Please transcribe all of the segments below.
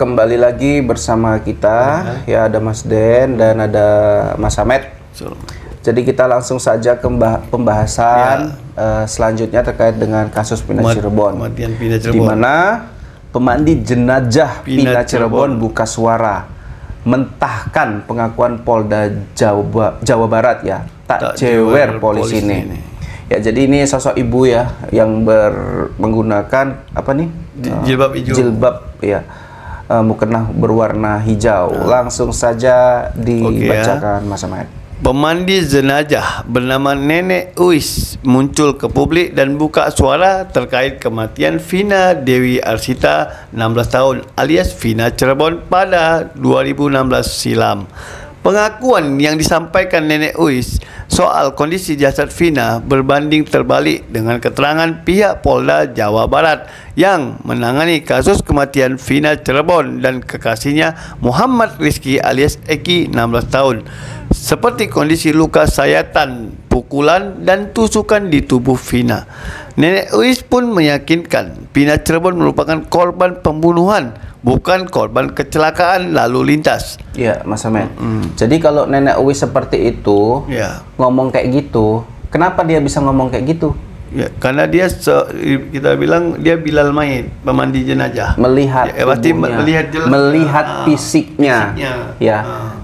kembali lagi bersama kita. Ya, ada Mas Den dan ada Mas Hamed. Jadi kita langsung saja ke pembahasan selanjutnya terkait dengan kasus Pina Cirebon. Di mana pemandi jenazah Pina Cirebon buka suara mentahkan pengakuan Polda Jawa Barat ya, tak jewer polisi ini. Ya, jadi ini sosok ibu ya yang menggunakan apa nih? Jilbab hijau. Jilbab ya. Mukena berwarna hijau. Langsung saja dibacakan Mas Ahmad. Pemandi jenazah bernama Nenek Uis muncul ke publik dan buka suara terkait kematian Vina Dewi Arsita 16 tahun alias Vina Cirebon pada 2016 silam. Pengakuan yang disampaikan Nenek Uis soal kondisi jasad Vina berbanding terbalik dengan keterangan pihak Polda Jawa Barat yang menangani kasus kematian Vina Cirebon dan kekasihnya Muhammad Rizki alias Eki 16 tahun. Seperti kondisi luka sayatan, pukulan dan tusukan di tubuh Vina. Nenek Uis pun meyakinkan Vina Cirebon merupakan korban pembunuhan, bukan korban kecelakaan lalu lintas. Iya, Mas Ahmed. Jadi kalau Nenek Uis seperti itu, ngomong kayak gitu, kenapa dia bisa ngomong kayak gitu? Ya, karena dia kita bilang dia Bilal Mayit, pemandi jenazah. Melihat tubuhnya, melihat fisiknya. Ya.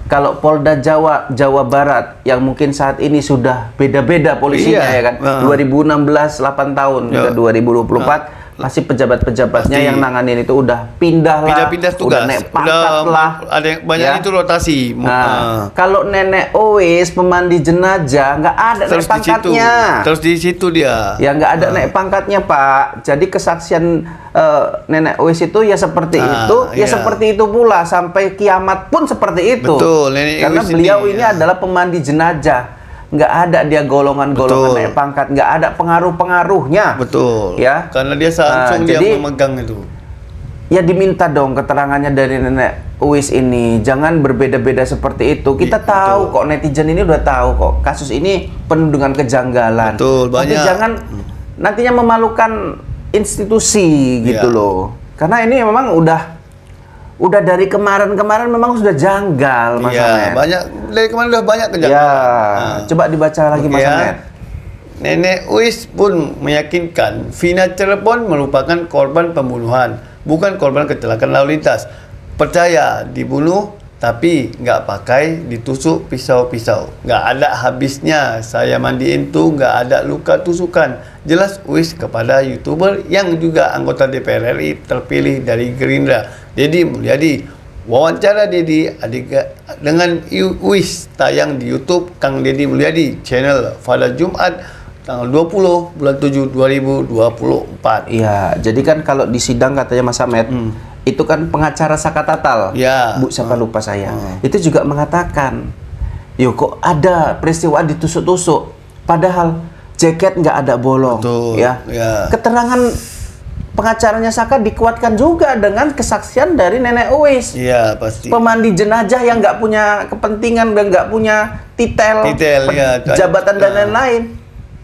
Kalau Polda Jawa Barat yang mungkin saat ini sudah beda-beda polisinya ya kan. 2016 8 tahun ke 2024 masih pejabat-pejabatnya yang nanganin itu udah pindah tugas, udah naik pangkat lah. Ada yang banyak itu rotasi. Kalau Nenek Uis pemandi jenazah nggak ada naik pangkatnya. Terus di situ dia. Ya nggak ada naik pangkatnya, Pak. Jadi kesaksian Nenek Uis itu ya seperti itu, ya seperti itu pula sampai kiamat pun seperti itu. Betul, Nenek karena Uis beliau ini adalah pemandi jenazah. Nggak ada dia golongan-golongan naik pangkat, nggak ada pengaruh-pengaruhnya. Betul. Ya. Karena dia langsung dia memegang itu. Ya diminta dong keterangannya dari Nenek Uis ini. Jangan berbeda-beda seperti itu. Kita tahu kok, netizen ini udah tahu kok. Kasus ini penuh dengan kejanggalan. Betul, banyak. Tapi jangan nantinya memalukan institusi gitu loh. Karena ini memang udah dari kemarin-kemarin memang sudah janggal, Mas Ahmed. Banyak dari kemarin udah banyak kejanggalan. Coba dibaca lagi Mas Ahmed. Nenek Uis pun meyakinkan Vina Cirebon merupakan korban pembunuhan, bukan korban kecelakaan lalu lintas. Percaya dibunuh tapi nggak pakai ditusuk pisau-pisau. Nggak ada habisnya saya mandiin tuh, nggak ada luka tusukan. Jelas Uis kepada YouTuber yang juga anggota DPR RI terpilih dari Gerindra, Deddy Mulyadi. Wawancara Deddy dengan Uis tayang di YouTube Kang Deddy Mulyadi channel pada Jumat tanggal 20 bulan 7 2024. Iya, jadi kan kalau di sidang katanya Mas Ahmed, itu kan pengacara Saka Tatal. Bu siapa lupa saya. Itu juga mengatakan, "Yo kok ada peristiwa ditusuk-tusuk padahal jaket nggak ada bolong." Betul, Keterangan pengacaranya Saka dikuatkan juga dengan kesaksian dari Nenek Uis. Iya, pasti. Pemandi jenazah yang nggak punya kepentingan dan nggak punya titel jabatan dan lain-lain.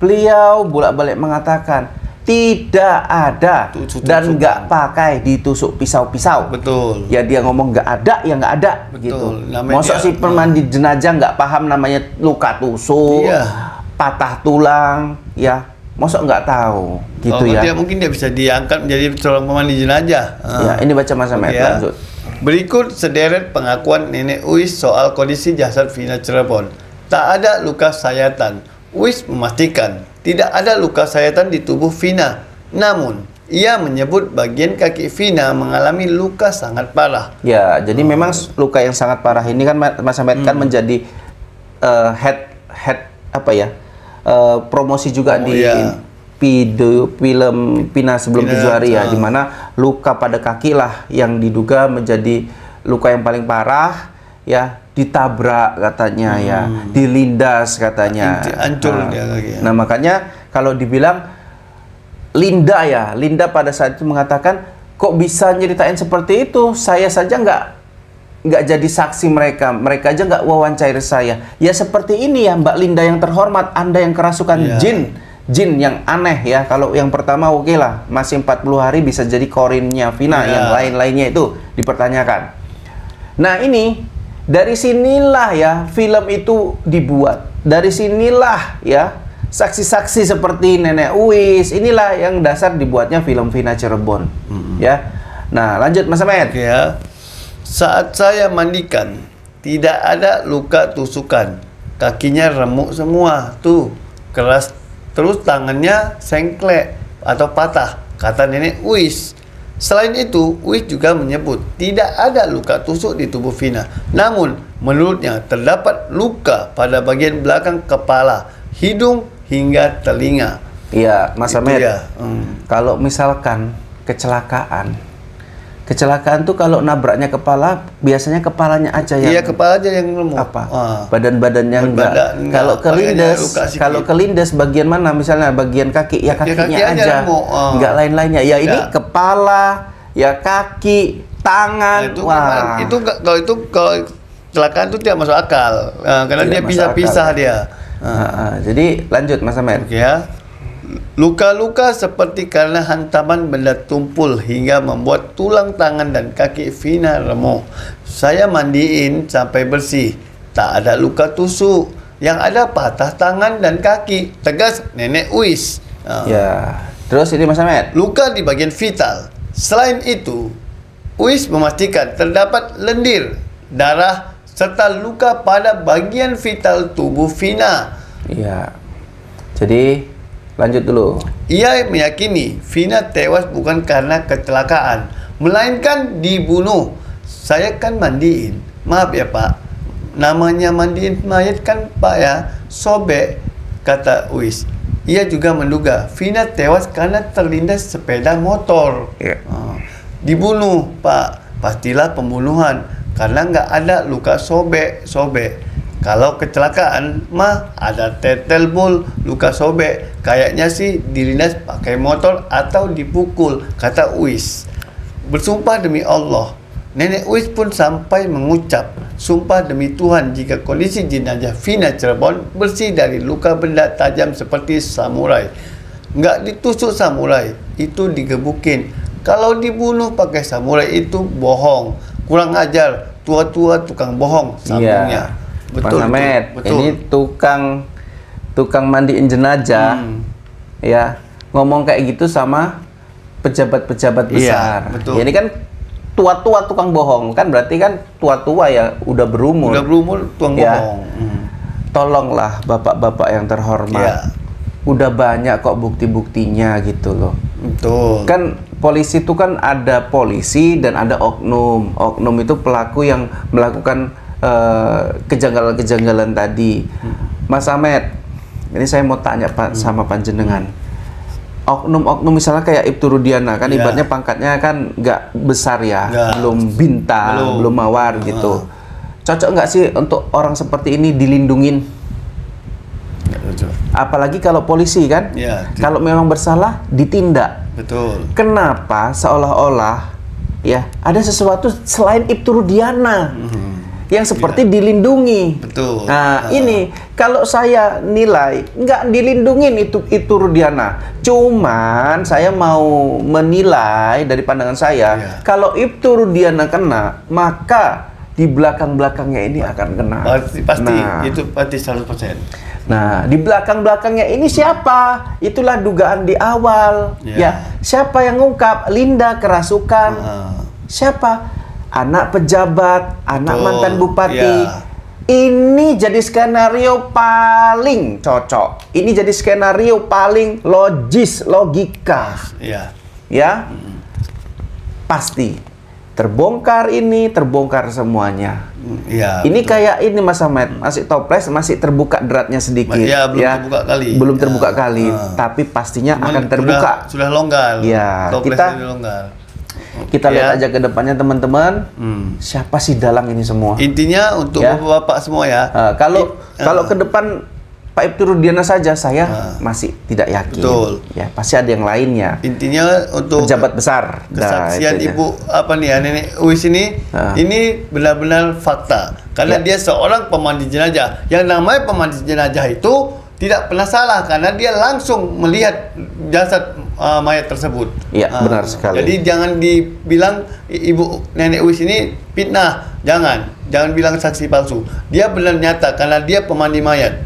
Beliau bolak-balik mengatakan tidak ada dan nggak pakai ditusuk pisau-pisau. Betul. Ya dia ngomong nggak ada, ya nggak ada. Betul. Gitu. Masa si pemandi jenazah nggak paham namanya luka tusuk, patah tulang, ya. Masa nggak tahu gitu ya. Mungkin dia bisa diangkat menjadi seorang pemandi jenazah. Ya, ini baca Mas Ahmed lanjut. Berikut sederet pengakuan Nenek Uis soal kondisi jasad Vina Cirebon. Tak ada luka sayatan. Uis memastikan tidak ada luka sayatan di tubuh Vina. Namun, ia menyebut bagian kaki Vina mengalami luka sangat parah. Ya, jadi memang luka yang sangat parah ini kan Mas Ahmed kan menjadi promosi juga di film Pina sebelum 7 hari ya, di mana luka pada kaki lah yang diduga menjadi luka yang paling parah ya. Ditabrak katanya ya, dilindas katanya. Hancur dia lagi. Nah, makanya kalau dibilang Linda pada saat itu mengatakan, kok bisa nyeritain seperti itu? Saya saja nggak jadi saksi mereka aja nggak wawancara saya. Ya seperti ini ya Mbak Linda yang terhormat, Anda yang kerasukan jin. jin yang aneh ya. Kalau yang pertama oke lah, masih 40 hari bisa jadi korinnya Vina, yang lain-lainnya itu dipertanyakan. Nah ini, dari sinilah ya film itu dibuat. Dari sinilah ya saksi-saksi seperti Nenek Uis, inilah yang dasar dibuatnya film Vina Cirebon. Ya. Nah lanjut Mas Ahmed. Ya. Saat saya mandikan, tidak ada luka tusukan. Kakinya remuk semua, tuh keras. Terus tangannya sengklek atau patah, kata Nenek Uis. Selain itu, Uis juga menyebut tidak ada luka tusuk di tubuh Vina. Namun, menurutnya terdapat luka pada bagian belakang kepala, hidung hingga telinga. Iya, Mas Ahmed. Ya. Kalau misalkan kecelakaan tuh kalau nabraknya kepala, biasanya kepalanya aja yang... Iya, kepala aja yang remuk. Apa? Badan-badannya enggak. Kalau kelindes bagian mana? Misalnya bagian kaki, ya kakinya aja. Enggak lain-lainnya. Ya ini kepala, ya kaki, tangan. Nah, kalau kecelakaan itu tidak masuk akal. Karena dia pisah-pisah dia. Jadi lanjut Mas Ahmed. Ya. Luka-luka seperti karena hantaman benda tumpul hingga membuat tulang tangan dan kaki Vina remuk. Saya mandiin sampai bersih, tak ada luka tusuk. Yang ada patah tangan dan kaki, tegas Nenek Uis. Ya, terus ini Mas Ahmed. Luka di bagian vital. Selain itu, Uis memastikan terdapat lendir, darah, serta luka pada bagian vital tubuh Vina. Iya. Jadi lanjut dulu. Ia meyakini Vina tewas bukan karena kecelakaan, melainkan dibunuh. Saya kan mandiin. Maaf ya Pak, namanya mandiin mayat kan Pak ya, sobek, kata Uis. Ia juga menduga Vina tewas karena terlindas sepeda motor. Dibunuh Pak, pastilah pembunuhan, karena nggak ada luka sobek. Kalau kecelakaan mah ada tetel bul, luka sobek. Kayaknya sih dilindas pakai motor atau dipukul, kata Uis. Bersumpah demi Allah, Nenek Uis pun sampai mengucap, sumpah demi Tuhan jika kondisi jenazah Vina Cirebon bersih dari luka benda tajam seperti samurai. Nggak ditusuk samurai, itu digebukin. Kalau dibunuh pakai samurai itu bohong. Kurang ajar, tua-tua tukang bohong, sambungnya. Betul, Mas Ahmed, ini tukang mandiin jenazah, ya ngomong kayak gitu sama pejabat-pejabat besar. Ya, ini kan tua-tua tukang bohong, kan berarti kan tua-tua ya udah berumur. Tukang bohong. Tolonglah bapak-bapak yang terhormat. Udah banyak kok bukti-buktinya gitu loh. Betul. Kan polisi itu kan ada polisi dan ada oknum. Oknum itu pelaku yang melakukan kejanggalan-kejanggalan tadi. Mas Ahmed, ini saya mau tanya Pak sama panjenengan. Oknum-oknum misalnya kayak Ibtu Rudiana kan ibaratnya pangkatnya kan nggak besar ya, belum bintang, belum mawar gitu. Cocok nggak sih untuk orang seperti ini dilindungin? Apalagi kalau polisi kan, kalau memang bersalah ditindak. Betul. Kenapa seolah-olah ya ada sesuatu selain Ibtu Rudiana yang seperti dilindungi? Betul. Nah, ini kalau saya nilai nggak dilindungin itu Rudiana. Cuman saya mau menilai dari pandangan saya, kalau Ibtu Rudiana kena, maka di belakang-belakangnya ini akan kena. Pasti, itu pasti 100%. Nah, di belakang-belakangnya ini siapa? Itulah dugaan di awal. Ya, siapa yang ngungkap? Linda kerasukan. Siapa? Anak pejabat, anak mantan bupati. Ini jadi skenario paling cocok. Ini jadi skenario paling logika. Ya. Pasti terbongkar ini, terbongkar semuanya. Ini betul. Kayak ini Mas Ahmed, masih toples, masih terbuka deratnya sedikit. Terbuka kali. Belum terbuka kali, tapi pastinya akan terbuka. Sudah longgar. Kita lihat aja ke depannya teman-teman. Siapa sih dalang ini semua? Intinya untuk bapak-bapak semua ya. Kalau ke depan Pak Ibtu Rudiana saja saya masih tidak yakin. Betul. Ya, pasti ada yang lainnya. Intinya untuk pejabat besar. Kesaksian Ibu Nenek Uis ini benar-benar fakta. Karena dia seorang pemandi jenazah. Yang namanya pemandi jenazah itu tidak pernah salah karena dia langsung melihat jasad mayat tersebut. Iya, benar sekali. Jadi jangan dibilang ibu nenek Uis ini fitnah, jangan bilang saksi palsu. Dia benar nyata karena dia pemandi mayat.